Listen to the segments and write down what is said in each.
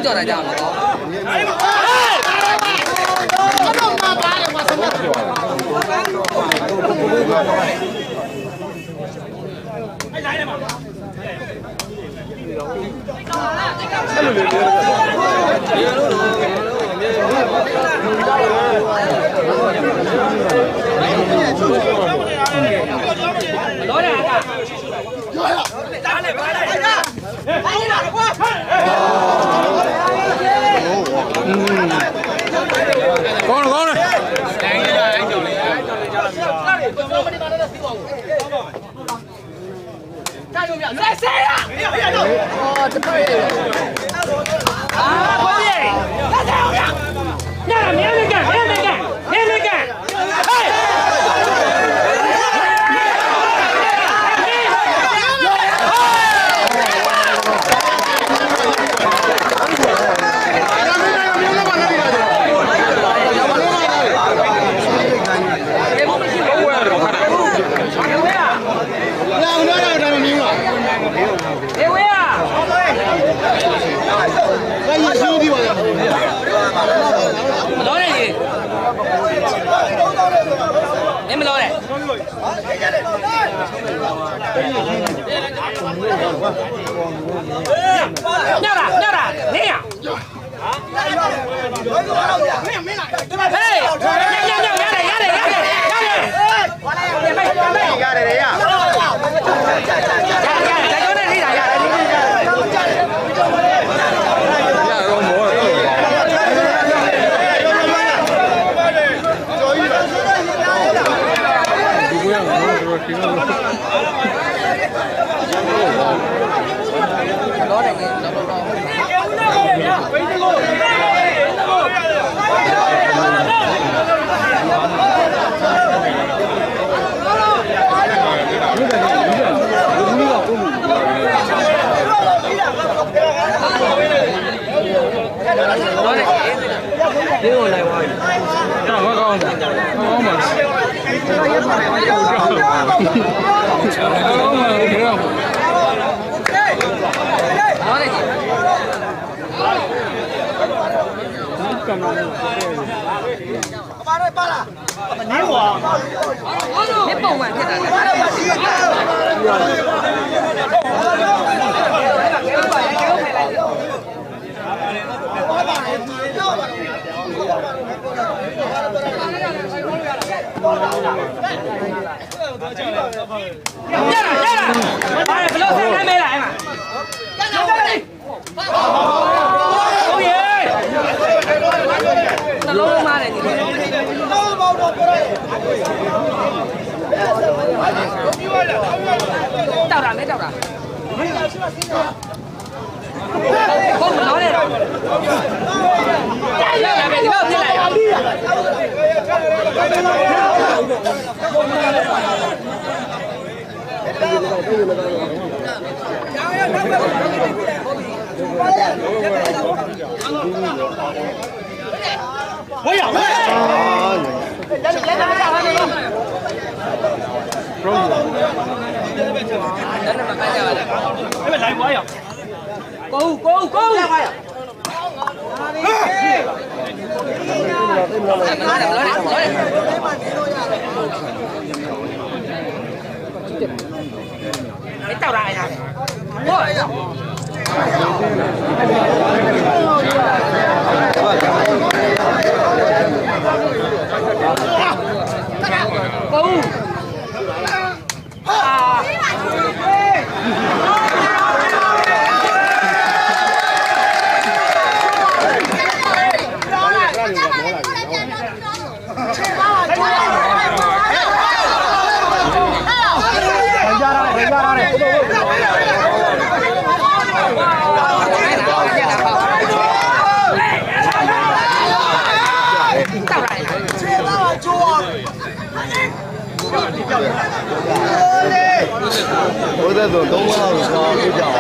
ကြော်တာကြောက်မှာ我在做东方的时候就讲。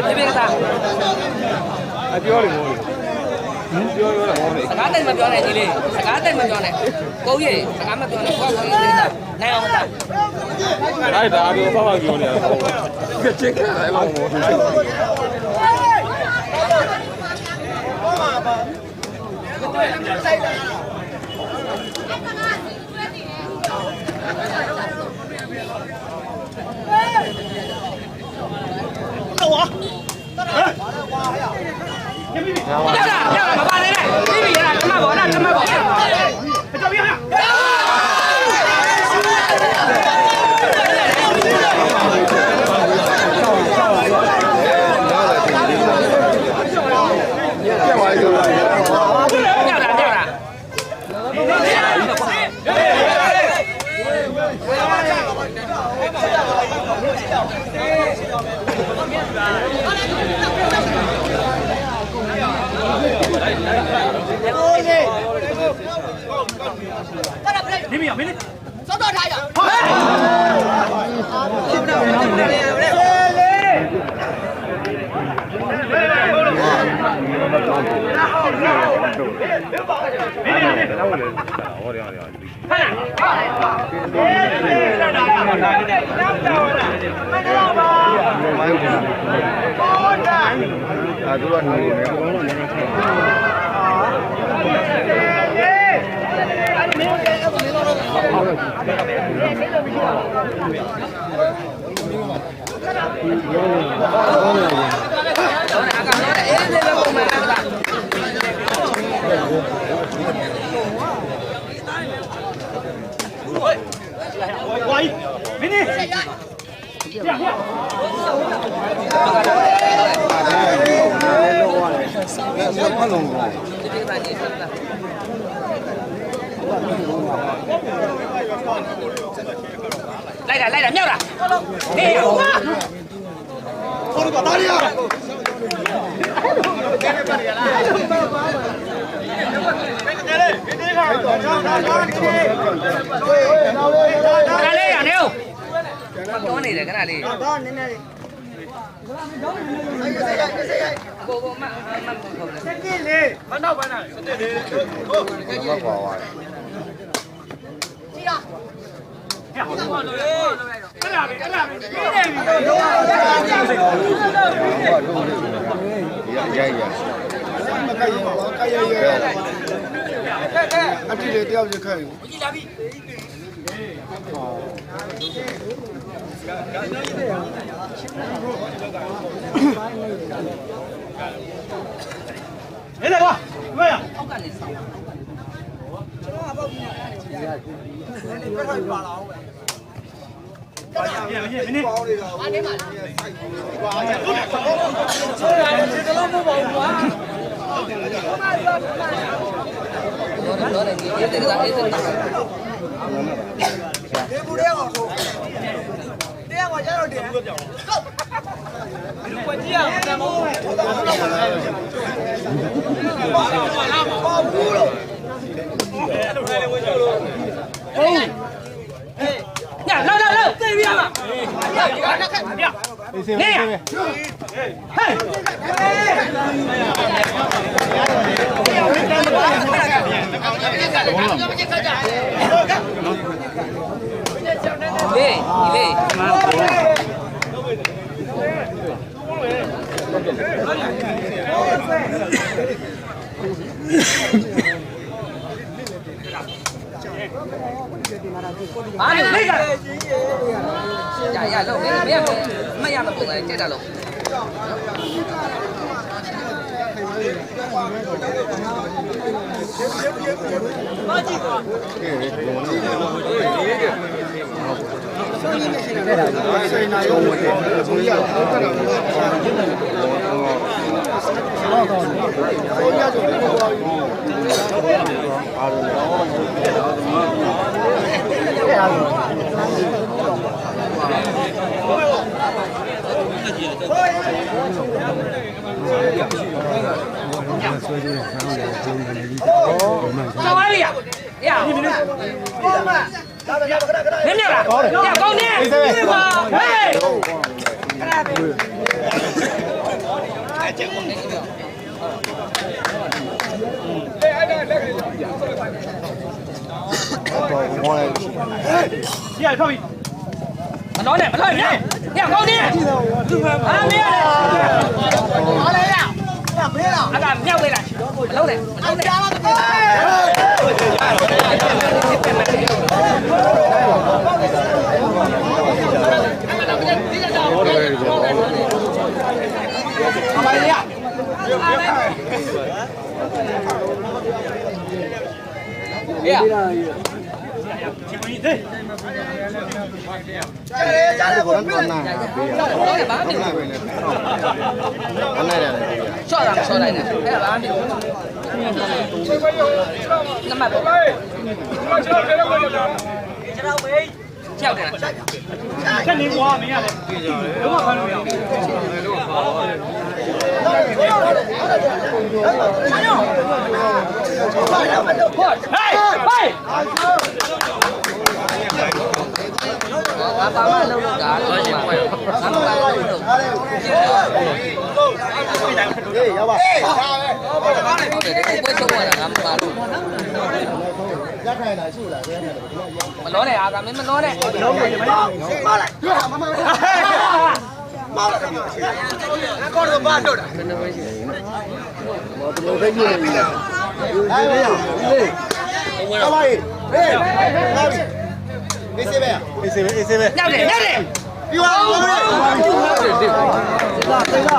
ဖေဖေကစားအပြောလေမောပြောရတာမောလေစကားတိတ်မပြောနဲ့ညီလေးစကားတိတ်မပြောနဲ့ကိုကြီးစကားမပြောနဲ့ကိုယ်ကိုကြီးလေးစားနိုင်အောင်မသားအဲ့ဒါအပြောဖောက်ဖောက်ပြောနေတာကချင်းခါလိုက်ပါမော要了，爸爸来来，你别来，干嘛跑？那干嘛跑？这边呀。你们有没得？收到他呀！来了，妙了！哎呦！好了，大力啊！来嘞，杨牛！多你的，跟哪里？不，慢。慢到班了。漏，这边嘛。你呀，嘿。那个，呀，漏，没样的不来，这个漏。在哪里呀？呀， မင်းမြောက်လားညကောင်းနေဟေးခဏပဲအဲ့ကျကောင်းနေပြောမတော်နဲ့မလွှဲပြညကောင်းနေဟာမင်းရတယ်ဟာလေရဘေးလားအကမြောက်ပေးလားမလုံးနဲ့မလုံးနဲ့အမိုင်းရကြားလို့ကတော့တော့နာပေးရတော့ဘာမှမပဲနဲ့အဲ့ဒါလည်း ချော့တာမချော့နိုင်နဲ့အဲ့ဒါဘာမှမဖြစ်ဘူးနံပါတ်ပေါ့ကျွန်တော်မေးကြောက်တယ်ချက်နေကွာမင်းရတယ်လုံးဝခံလို့ရအောင်ဘာသာမလုပ်လို့ဒါတော့ရှင်ပွဲဘာသာမလုပ်လို့ဟေးရောက်ပါဟုတ်တယ်ဒီပွဲချုပ်ရတာငါမပါလို့ရက်ခိုင်တာရှိလားဘယ်နဲ့မလောနဲ့အာကမင်းမလောနဲ့လုံးဝမမလိုက်ပြမမမောက်လာတယ်ငါကောတော့ဘာတော့တာဘယ်လိုပဲရှိတယ်ဘောဘယ်လိုပဲကြည့်နေလဲအေးလေအမိုင်းဟေးလာပြီအေးစေးပဲအေးစေးပဲအေးစေးပဲညောက်တယ်ညောက်တယ်ပြီးသွားပြီလာ